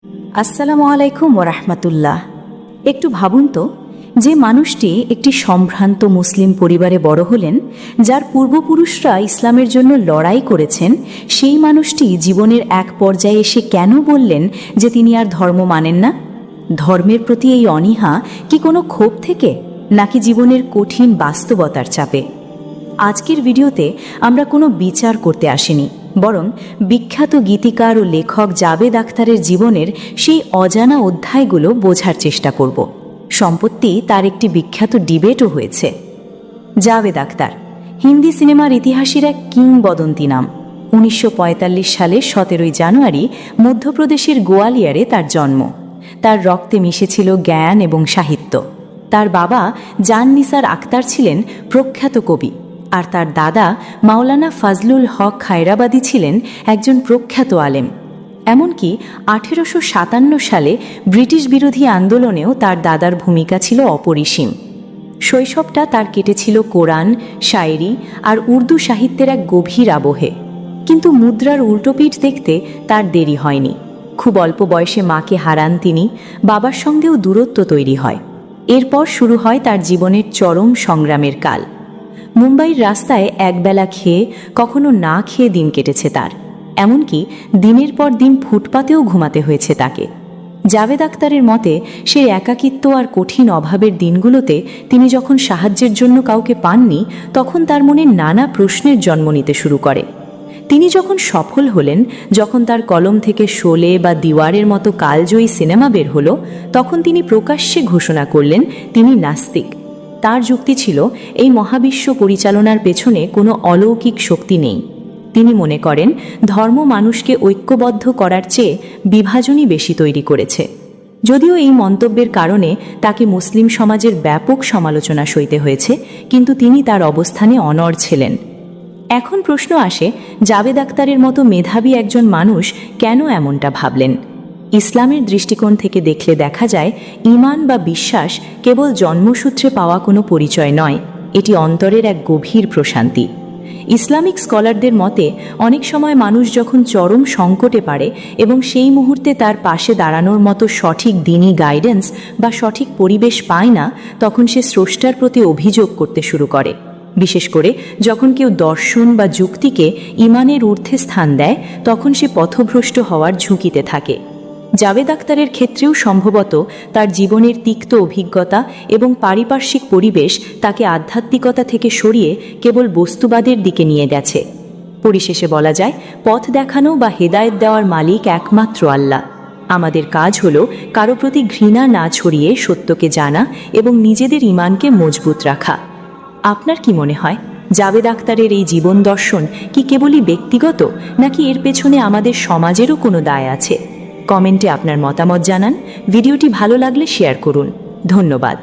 আসসালামু আলাইকুম ওরহমতুল্লাহ। একটু ভাবুন তো, যে মানুষটি একটি সম্ভ্রান্ত মুসলিম পরিবারে বড় হলেন, যার পূর্বপুরুষরা ইসলামের জন্য লড়াই করেছেন, সেই মানুষটি জীবনের এক পর্যায়ে এসে কেন বললেন যে তিনি আর ধর্ম মানেন না? ধর্মের প্রতি এই অনীহা কি কোনো ক্ষোভ থেকে, নাকি জীবনের কঠিন বাস্তবতার চাপে? আজকের ভিডিওতে আমরা কোনো বিচার করতে আসিনি, বরং বিখ্যাত গীতিকার ও লেখক জাভেদ আখতারের জীবনের সেই অজানা অধ্যায়গুলো বোঝার চেষ্টা করব। সম্প্রতি তার একটি বিখ্যাত ডিবেটও হয়েছে। জাভেদ আখতার হিন্দি সিনেমার ইতিহাসের এক কিংবদন্তি নাম। 1945 সালে 17 জানুয়ারি মধ্যপ্রদেশের গোয়ালিয়রে তার জন্ম। তার রক্তে মিশেছিল জ্ঞান এবং সাহিত্য। তার বাবা জান নিসার আখতার ছিলেন প্রখ্যাত কবি, আর তার দাদা মাওলানা ফজলুল হক খায়রাবাদী ছিলেন একজন প্রখ্যাত আলেম। এমনকি 1857 সালে ব্রিটিশ বিরোধী আন্দোলনেও তার দাদার ভূমিকা ছিল অপরিসীম। শৈশবটা তার কেটেছিল কোরআন, শায়েরি আর উর্দু সাহিত্যের এক গভীর আবহে। কিন্তু মুদ্রার উল্টোপিঠ দেখতে তার দেরি হয়নি। খুব অল্প বয়সে মাকে হারান তিনি, বাবার সঙ্গেও দূরত্ব তৈরি হয়। এরপর শুরু হয় তার জীবনের চরম সংগ্রামের কাল। মুম্বাইয়ের রাস্তায় একবেলা খেয়ে, কখনো না খেয়ে দিন কেটেছে তার। এমনকি দিনের পর দিন ফুটপাতেও ঘুমাতে হয়েছে তাকে। জাভেদ আখতারের মতে, সে একাকিত্ব আর কঠিন অভাবের দিনগুলোতে তিনি যখন সাহায্যের জন্য কাউকে পাননি, তখন তার মনে নানা প্রশ্নের জন্ম নিতে শুরু করে। তিনি যখন সফল হলেন, যখন তার কলম থেকে শোলে বা দিওয়ারের মতো কালজয়ী সিনেমা বের হলো, তখন তিনি প্রকাশ্যে ঘোষণা করলেন তিনি নাস্তিক। তার যুক্তি ছিল, এই মহাবিশ্ব পরিচালনার পেছনে কোনো অলৌকিক শক্তি নেই। তিনি মনে করেন, ধর্ম মানুষকে ঐক্যবদ্ধ করার চেয়ে বিভাজনই বেশি তৈরি করেছে। যদিও এই মন্তব্যের কারণে তাকে মুসলিম সমাজের ব্যাপক সমালোচনা সইতে হয়েছে, কিন্তু তিনি তার অবস্থানে অনড় ছিলেন। এখন প্রশ্ন আসে, জাভেদ আখতারের মতো মেধাবী একজন মানুষ কেন এমনটা ভাবলেন? ইসলামের দৃষ্টিকোণ থেকে দেখলে দেখা যায়, ঈমান বা বিশ্বাস কেবল জন্মসূত্রে পাওয়া কোনো পরিচয় নয়, এটি অন্তরের এক গভীর প্রশান্তি। ইসলামিক স্কলারদের মতে, অনেক সময় মানুষ যখন চরম সংকটে পারে এবং সেই মুহূর্তে তার পাশে দাঁড়ানোর মতো সঠিক দ্বীনি গাইডেন্স বা সঠিক পরিবেশ পায় না, তখন সে স্রষ্টার প্রতি অভিযোগ করতে শুরু করে। বিশেষ করে যখন কেউ দর্শন বা যুক্তিকে ঈমানের ঊর্ধ্বে স্থান দেয়, তখন সে পথভ্রষ্ট হওয়ার ঝুঁকিতে থাকে। জাভেদ আখতারের ক্ষেত্রেও সম্ভবত তার জীবনের তিক্ত অভিজ্ঞতা এবং পারিপার্শ্বিক পরিবেশ তাকে আধ্যাত্মিকতা থেকে সরিয়ে কেবল বস্তুবাদের দিকে নিয়ে গেছে। পরিশেষে বলা যায়, পথ দেখানো বা হেদায়েত দেওয়ার মালিক একমাত্র আল্লাহ। আমাদের কাজ হলো কারো প্রতি ঘৃণা না ছড়িয়ে সত্যকে জানা এবং নিজেদের ঈমানকে মজবুত রাখা। আপনার কি মনে হয়, জাভেদ আখতারের এই জীবন দর্শন কি কেবলই ব্যক্তিগত, নাকি এর পেছনে আমাদের সমাজেরও কোনো দায় আছে? কমেন্টে আপনার মতামত জানান। ভিডিওটি ভালো লাগলে শেয়ার করুন। ধন্যবাদ।